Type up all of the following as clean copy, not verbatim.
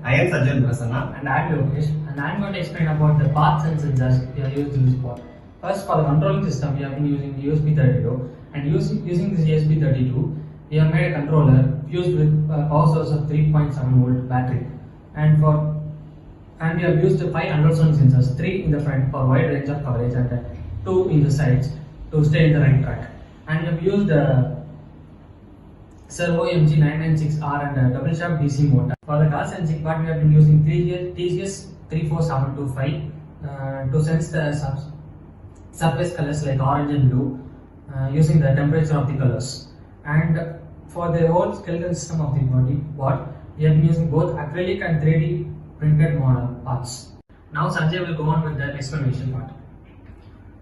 I am Sajjan Prasanna. And I am Lokesh. And I am going to explain about the paths and sensors we are used in this pod. First, for the controlling system, we have been using the USB32. And using this USB32, we have made a controller fused with a power source of 3.7 volt battery. And we have used 5 ultrasonic sensors, 3 in the front for wide range of coverage and 2 in the sides to stay in the right track. And we have used servo MG996R and a double shaft DC motor. For the color sensing part, we have been using TCS 34725 to sense the surface colors like orange and blue using the temperature of the colors. And for the whole skeleton system of the body, we have been using both acrylic and 3D printed model parts. Now Sanjay will go on with the explanation part.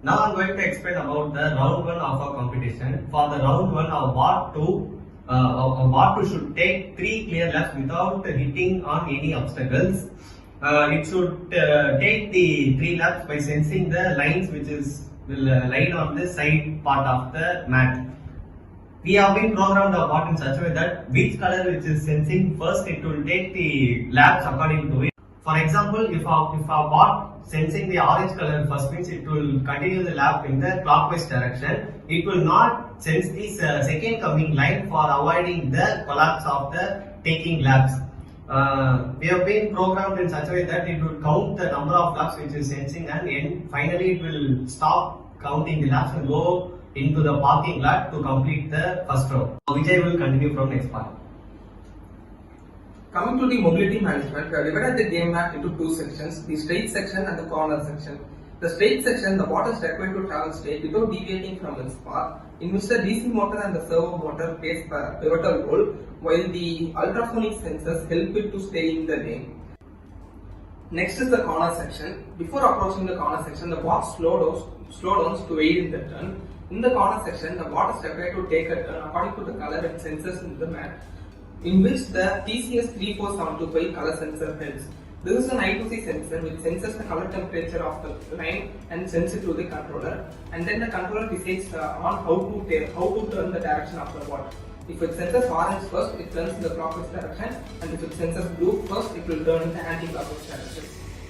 Now I am going to explain about the round 1 of our competition. For the round 1, our bot 2 should take 3 clear laps without hitting on any obstacles. It should take the 3 laps by sensing the lines which will lie on the side part of the mat. We have been programmed our bot in such a way that which color which is sensing first, it will take the laps according to it. For example, if our bot sensing the orange color first, means it will continue the lap in the clockwise direction. It will not sense the second coming line for avoiding the collapse of the taking laps. We have been programmed in such a way that it will count the number of laps which is sensing, and finally it will stop counting the laps and go into the parking lot to complete the first row. Vijay will continue from next part. Coming to the mobility management, we have divided the game map into 2 sections, the straight section and the corner section. The straight section, the bot is required to travel straight without deviating from its path, in which the DC motor and the servo motor plays a pivotal role, while the ultrasonic sensors help it to stay in the lane. Next is the corner section. Before approaching the corner section, the bot slow downs to aid in the turn. In the corner section, the bot is required to take a turn according to the color it senses in the mat, in which the TCS 34725 color sensor helps. This is an I2C sensor which senses the color temperature of the line and sends it to the controller, and then the controller decides on how to turn the direction of the bot. If it senses orange first, it turns in the clockwise direction, and if it senses blue first, it will turn in the anti-clockwise direction.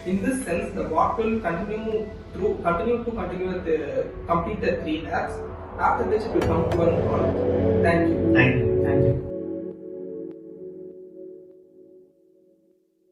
In this sense, the bot will continue to complete the 3 laps, after which it will come to a halt. Thank you. Thank you.